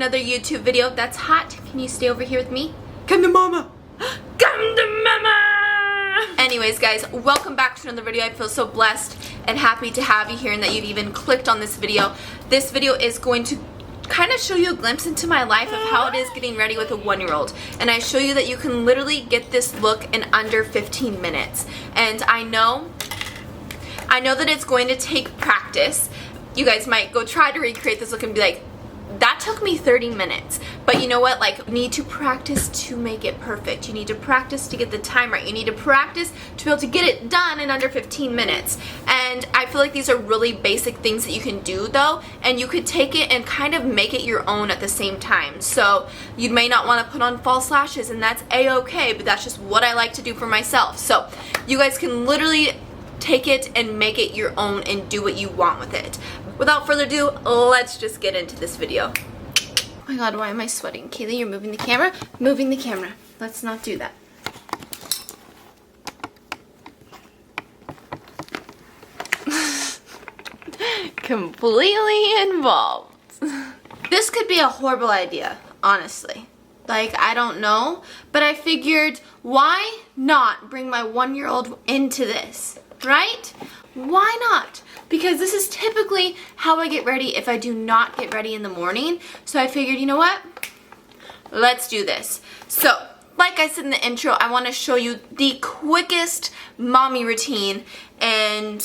another YouTube video that's hot. Can you stay over here with me? Come to mama! Come to mama! Anyways, guys, welcome back to another video. I feel so blessed and happy to have you here and that you've even clicked on this video. This video is going to kind of show you a glimpse into my life of how it is getting ready with a 1-year-old. And I show you that you can literally get this look in under 15 minutes. And I know that it's going to take practice. You guys might go try to recreate this look and be like, that took me 30 minutes. But you know what? Like, you need to practice to make it perfect. You need to practice to get the time right. You need to practice to be able to get it done in under 15 minutes. And I feel like these are really basic things that you can do though, and you could take it and kind of make it your own at the same time. So you may not want to put on false lashes, and that's a-okay, but that's just what I like to do for myself. So you guys can literally take it and make it your own and do what you want with it. Without further ado, let's just get into this video. Oh my god, why am I sweating? Kaylee, you're moving the camera? Moving the camera. Let's not do that. Completely involved. This could be a horrible idea, honestly. Like, I don't know, but I figured, why not bring my 1-year-old into this, right? Why not? Because this is typically how I get ready if I do not get ready in the morning. So I figured, you know what? Let's do this. So, like I said in the intro, I want to show you the quickest mommy routine, and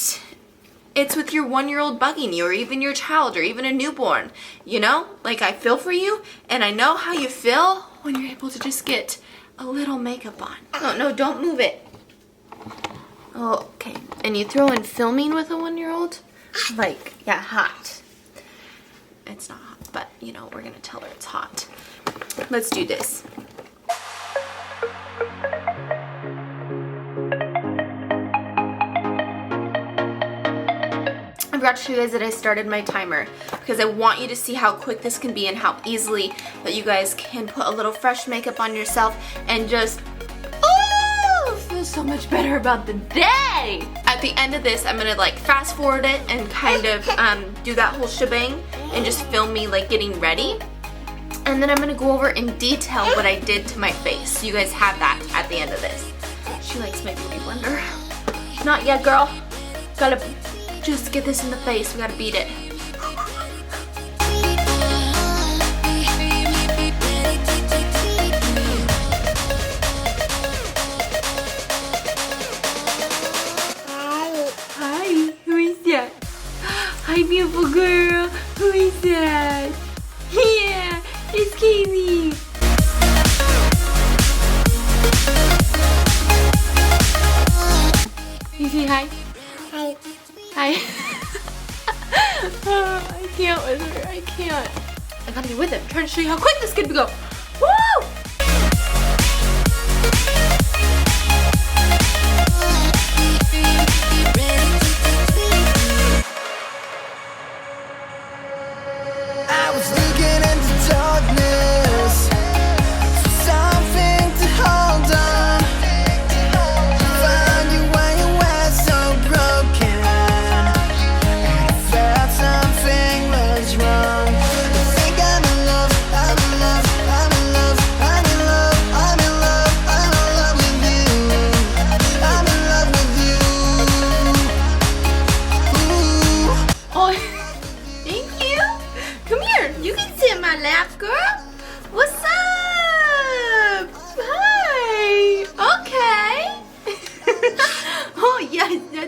it's with your 1-year-old bugging you, or even your child, or even a newborn. You know? Like, I feel for you, and I know how you feel when you're able to just get a little makeup on. No, don't move it. Oh, okay. And you throw in filming with a 1-year-old? Like, yeah, hot. It's not hot, but, you know, we're gonna tell her it's hot. Let's do this. I forgot to show you guys that I started my timer because I want you to see how quick this can be and how easily that you guys can put a little fresh makeup on yourself and just feel so much better about the day. At the end of this, I'm gonna like fast forward it and kind of do that whole shebang and just film me like getting ready. And then I'm gonna go over in detail what I did to my face. So you guys have that at the end of this. She likes my beauty blender. Not yet, girl. Gotta just get this in the face. We gotta beat it. Hi, beautiful girl. Who is that? Yeah, it's Kaylee. You say hi? Hi. Hi. Oh, I can't with her. I can't. I gotta get with it. I'm trying to show you how quick this could go. Woo!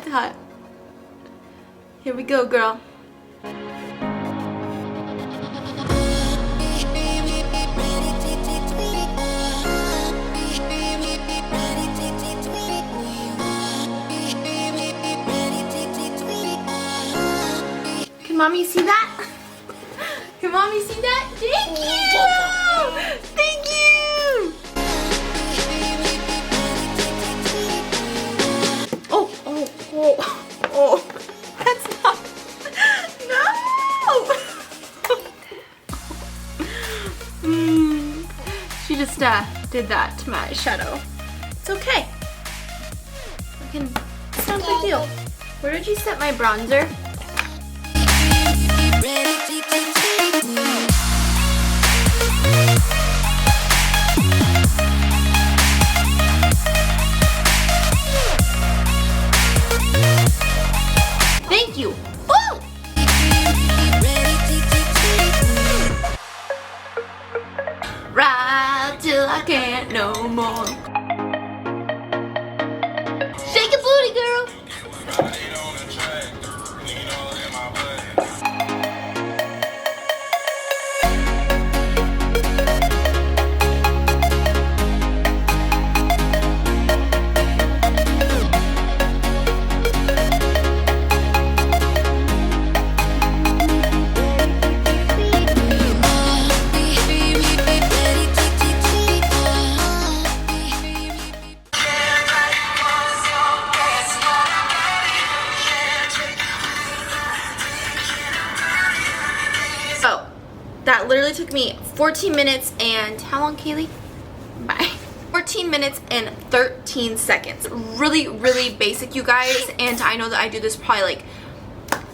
Hot. Here we go, girl. Can mommy see that? Can mommy see that? Thank you! Thank you! Oh, that's not, no! She just did that to my shadow. It's okay. It's not a big deal. Where did you set my bronzer? took me 14 minutes and how long, Kaylee? Bye. 14 minutes and 13 seconds. Really, really basic, you guys, and I know that I do this probably like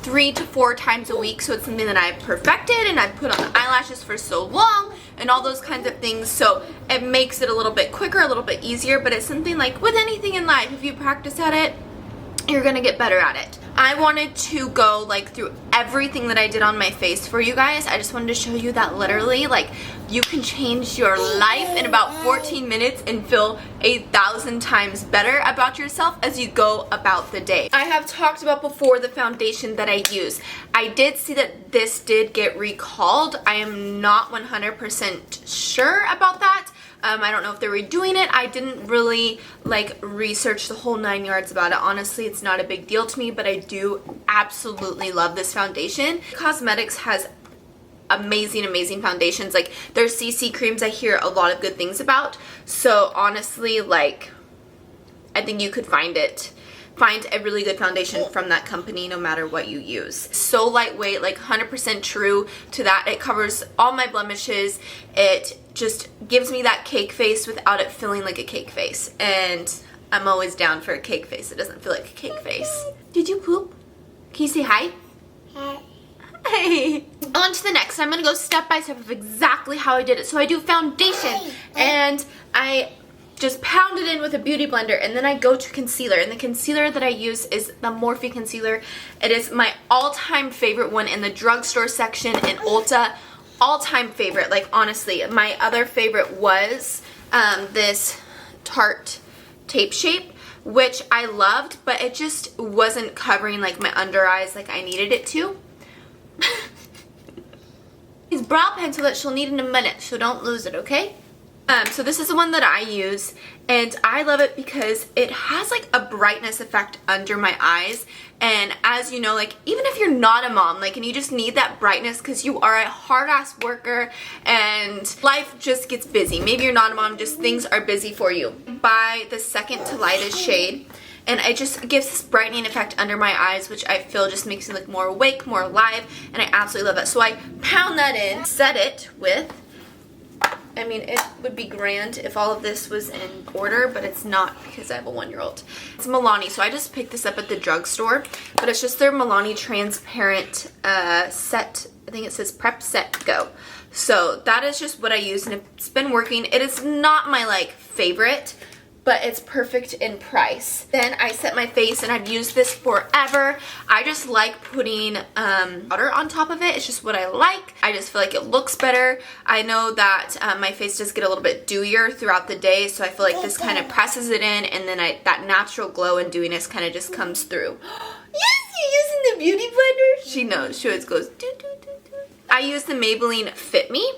3 to 4 times a week, so it's something that I've perfected and I've put on the eyelashes for so long and all those kinds of things, so it makes it a little bit quicker, a little bit easier, but it's something like with anything in life, if you practice at it, you're gonna get better at it. I wanted to go like through everything that I did on my face for you guys. I just wanted to show you that literally like you can change your life in about 14 minutes and feel 1,000 times better about yourself as you go about the day. I have talked about before the foundation that I use. I did see that this did get recalled. I am not 100% sure about that. I don't know if they're redoing it. I didn't really like research the whole 9 yards about it. Honestly, it's not a big deal to me, but I do absolutely love this foundation. Cosmetics has amazing foundations. Like their CC creams I hear a lot of good things about. So honestly, like I think you could find a really good foundation from that company no matter what you use. So lightweight, like 100% true to that. It covers all my blemishes. It just gives me that cake face without it feeling like a cake face. And I'm always down for a cake face. It doesn't feel like a cake face. Did you poop? Can you say hi? Hi. Hey. On to the next. I'm going to go step by step of exactly how I did it. So I do foundation and I just pound it in with a beauty blender, and then I go to concealer, and the concealer that I use is the Morphe concealer. It is my all-time favorite one in the drugstore section in Ulta. All-time favorite, like honestly. My other favorite was this Tarte Tape Shape, which I loved, but it just wasn't covering like my under eyes like I needed it to. It's brow pencil that she'll need in a minute, so don't lose it, okay? So this is the one that I use, and I love it because it has like a brightness effect under my eyes. And as you know, like even if you're not a mom, like, and you just need that brightness because you are a hard-ass worker and life just gets busy. Maybe you're not a mom, just things are busy for you. Buy the second to lightest shade, and it just gives this brightening effect under my eyes, which I feel just makes me look more awake, more alive, and I absolutely love that. So I pound that in, set it with, I mean, it would be grand if all of this was in order, but it's not because I have a 1-year-old. It's Milani, so I just picked this up at the drugstore, but it's just their Milani transparent set. I think it says Prep Set Go. So that is just what I use, and it's been working. It is not my like favorite, but it's perfect in price. Then I set my face, and I've used this forever. I just like putting powder on top of it. It's just what I like. I just feel like it looks better. I know that my face does get a little bit dewier throughout the day, so I feel like this kind of presses it in, and then that natural glow and dewiness kind of just comes through. Yes, you're using the beauty blender? She knows. She always goes doo doo doo doo. I use the Maybelline Fit Me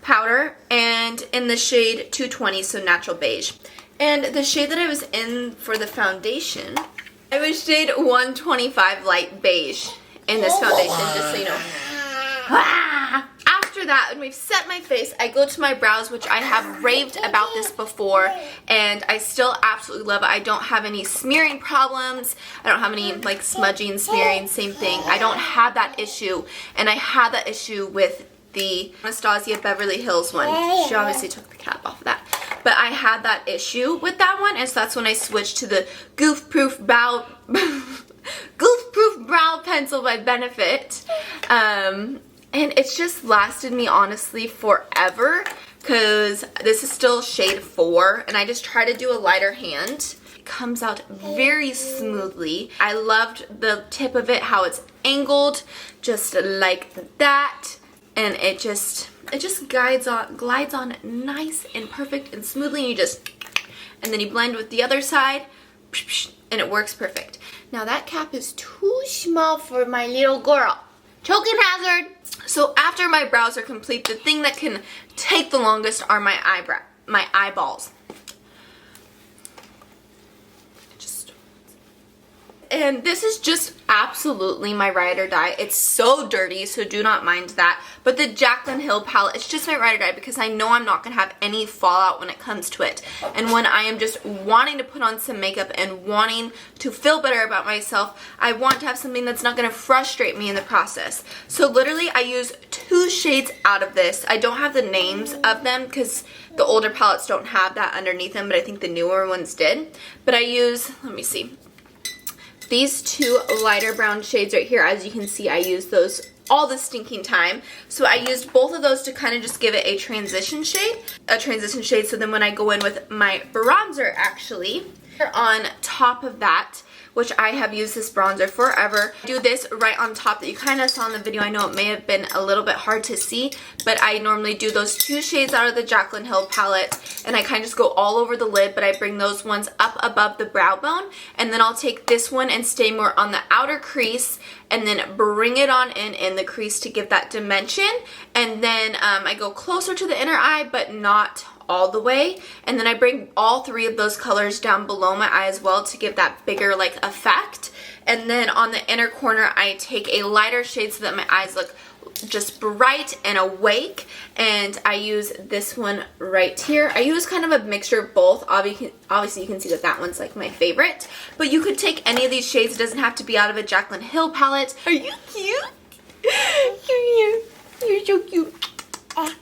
powder, and in the shade 220, so natural beige. And the shade that I was in for the foundation, I was shade 125 light beige in this foundation, just so you know. After that, when we've set my face, I go to my brows, which I have raved about this before, and I still absolutely love it. I don't have any smearing problems. I don't have any like smudging, smearing, same thing. I don't have that issue, and I had that issue with the Anastasia Beverly Hills one. She obviously took the cap off of that. But I had that issue with that one, and so that's when I switched to the Goof Proof Brow Pencil by Benefit. And it's just lasted me honestly forever, because this is still shade 4, and I just try to do a lighter hand. It comes out very smoothly. I loved the tip of it, how it's angled, just like that. And it just glides on nice and perfect and smoothly, and and then you blend with the other side, and it works perfect. Now that cap is too small for my little girl. Choking hazard. So after my brows are complete, the thing that can take the longest are my eyeballs. And this is just absolutely my ride or die. It's so dirty, so do not mind that. But the Jaclyn Hill palette, it's just my ride or die because I know I'm not going to have any fallout when it comes to it. And when I am just wanting to put on some makeup and wanting to feel better about myself, I want to have something that's not going to frustrate me in the process. So literally I use 2 shades out of this. I don't have the names of them because the older palettes don't have that underneath them, but I think the newer ones did. But I use, let me see, these 2 lighter brown shades right here. As you can see, I use those all the stinking time. So I used both of those to kind of just give it a transition shade. So then when I go in with my bronzer, actually, on top of that, which I have used this bronzer forever, do this right on top that you kind of saw in the video. I know it may have been a little bit hard to see, but I normally do those 2 shades out of the Jaclyn Hill palette, and I kind of just go all over the lid, but I bring those ones up above the brow bone, and then I'll take this one and stay more on the outer crease, and then bring it on in the crease to give that dimension, and then I go closer to the inner eye, but not all the way, and then I bring all 3 of those colors down below my eye as well to give that bigger like effect. And then on the inner corner I take a lighter shade so that my eyes look just bright and awake, and I use this one right here. I use kind of a mixture of both. Obviously you can see that that one's like my favorite, but you could take any of these shades. It doesn't have to be out of a Jaclyn Hill palette. Are you cute? You're so cute. Hi.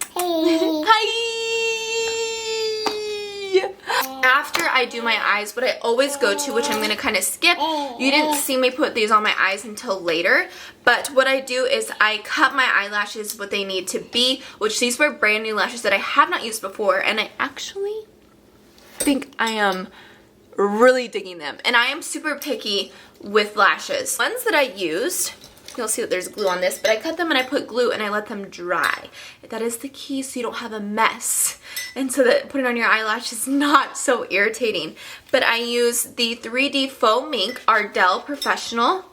After I do my eyes, what I always go to, which I'm going to kind of skip, you didn't see me put these on my eyes until later, but what I do is I cut my eyelashes what they need to be, which these were brand new lashes that I have not used before, and I actually think I am really digging them. And I am super picky with lashes. Ones that I used, you'll see that there's glue on this, but I cut them and I put glue and I let them dry. That is the key, so you don't have a mess, and so that putting on your eyelash is not so irritating. But I use the 3D Faux Mink Ardell Professional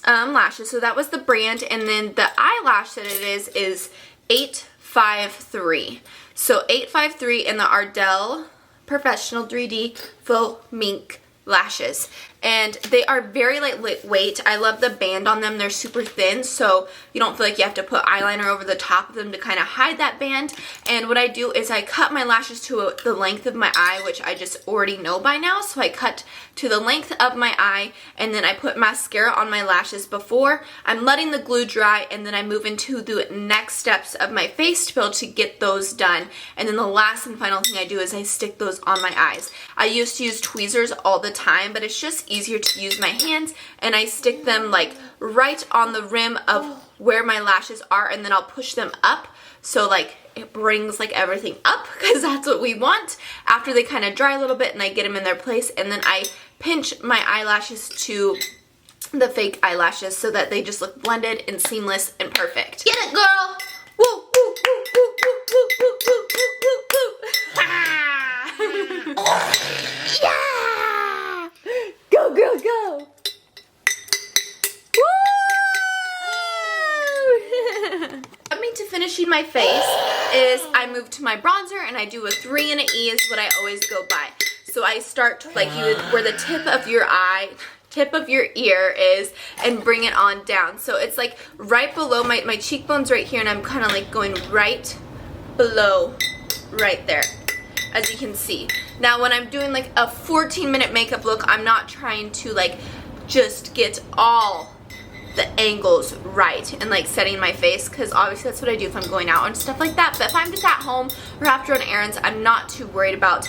lashes, so that was the brand, and then the eyelash that it is 853. So 853 in the Ardell Professional 3D Faux Mink lashes, and they are very lightweight. I love the band on them. They're super thin, so you don't feel like you have to put eyeliner over the top of them to kind of hide that band. And what I do is I cut my lashes to the length of my eye, which I just already know by now. So I cut to the length of my eye, and then I put mascara on my lashes before. I'm letting the glue dry, and then I move into the next steps of my face to be able to get those done. And then the last and final thing I do is I stick those on my eyes. I used to use tweezers all the time, but it's just easier to use my hands, and I stick them like right on the rim of where my lashes are, and then I'll push them up so like it brings like everything up, because that's what we want after they kind of dry a little bit and I get them in their place. And then I pinch my eyelashes to the fake eyelashes so that they just look blended and seamless and perfect. Get it, girl! Woo, woo, woo, woo, woo, woo, woo, woo, woo, woo. Ah. Yeah! Go, girl, go! Woo! To finishing my face is I move to my bronzer, and I do a 3 and an E is what I always go by. So I start like you would where the tip of your ear is, and bring it on down. So it's like right below my cheekbones right here, and I'm kind of like going right below right there, as you can see. Now when I'm doing like a 14-minute makeup look, I'm not trying to like just get all the angles right and like setting my face, because obviously that's what I do if I'm going out and stuff like that. But if I'm just at home or after on errands, I'm not too worried about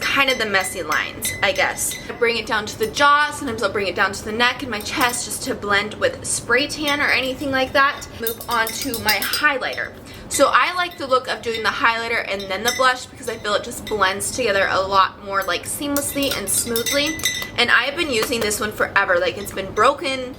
kind of the messy lines, I guess. I bring it down to the jaw. Sometimes I'll bring it down to the neck and my chest just to blend with spray tan or anything like that. Move on to my highlighter. So I like the look of doing the highlighter and then the blush, because I feel it just blends together a lot more like seamlessly and smoothly. And I've been using this one forever. Like, it's been broken,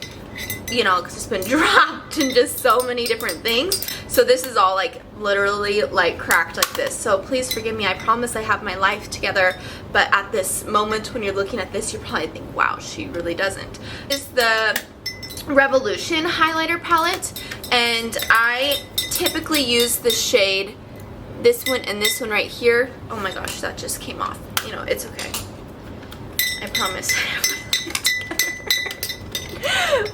you know, because it's been dropped and just so many different things. So this is all like literally like cracked like this. So please forgive me. I promise I have my life together. But at this moment when you're looking at this, you probably think, wow, she really doesn't. This is the Revolution highlighter palette, and I typically use the shade, this one and this one right here. Oh my gosh, that just came off. You know, it's okay. I promise I have my life together.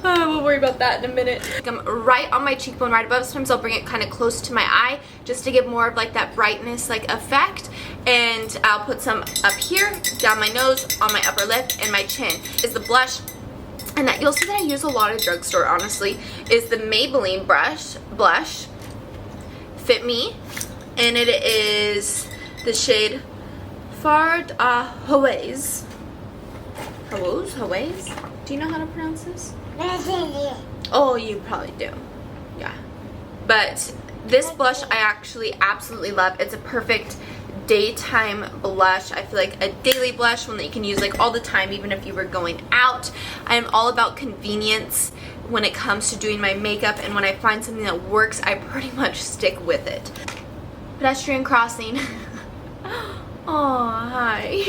We'll worry about that in a minute. I'm right on my cheekbone, right above. Sometimes I'll bring it kind of close to my eye just to give more of like that brightness like effect. And I'll put some up here, down my nose, on my upper lip, and my chin. Is the blush. and that you'll see that I use a lot of drugstore, honestly, is the Maybelline blush Fit Me, and it is the shade Fard Hawaii's. Hawaii's? Do you know how to pronounce this? Oh, you probably do. Yeah. But this blush I actually absolutely love. It's a perfect daytime blush. I feel like a daily blush, one that you can use like all the time, even if you were going out. I am all about convenience when it comes to doing my makeup, and when I find something that works, I pretty much stick with it. Pedestrian crossing. Oh, hi.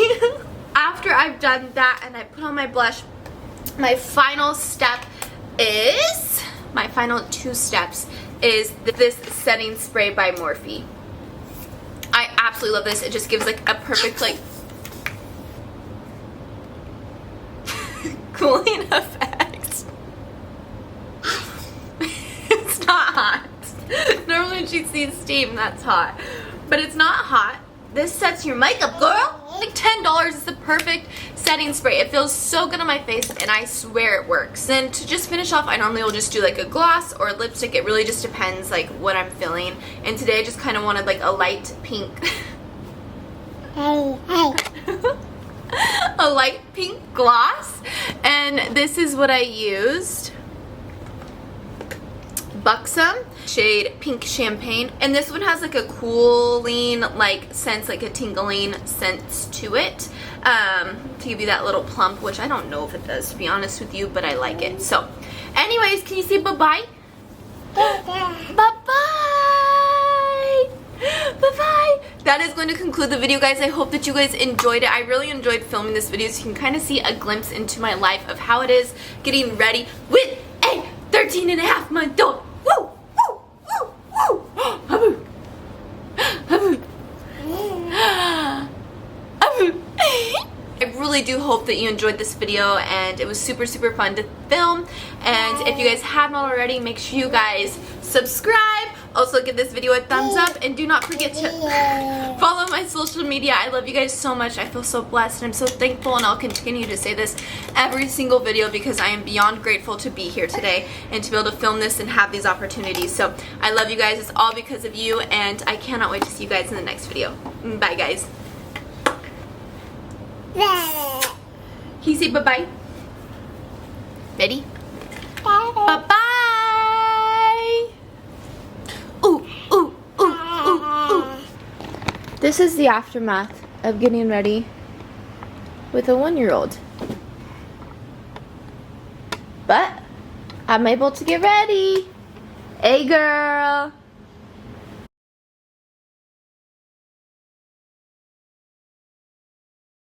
After I've done that and I put on my blush, my final step is, my final 2 steps is this setting spray by Morphe. I absolutely love this. It just gives like a perfect like cooling effect. It's not hot. Normally when she sees steam, that's hot. But it's not hot. This sets your makeup, girl. Like $10 is the perfect setting spray. It feels so good on my face, and I swear it works. Then to just finish off, I normally will just do like a gloss or a lipstick. It really just depends like what I'm feeling. And today I just kind of wanted like a light pink. A light pink gloss. And this is what I used. Buxom shade Pink Champagne, and this one has like a cooling like sense, like a tingling sense to it, to give you that little plump, which I don't know if it does, to be honest with you, but I like it. So anyways, can you say bye-bye? Bye-bye. Bye-bye. That is going to conclude the video, guys. I hope that you guys enjoyed it. I really enjoyed filming this video, so you can kind of see a glimpse into my life of how it is getting ready with a 13-and-a-half-month-old. Woo! Woo! Woo! Woo! Habu! Habu! Habu! I really do hope that you enjoyed this video, and it was super fun to film. And if you guys haven't already, make sure you guys subscribe. Also give this video a thumbs up, and do not forget to follow my social media. I love you guys so much. I feel so blessed, and I'm so thankful, and I'll continue to say this every single video because I am beyond grateful to be here today and to be able to film this and have these opportunities. So I love you guys. It's all because of you, and I cannot wait to see you guys in the next video. Bye, guys. Can you say bye-bye? Ready? Bye-bye. Ooh, ooh, ooh, ooh, ooh. This is the aftermath of getting ready with a 1-year-old. But I'm able to get ready. Hey, girl.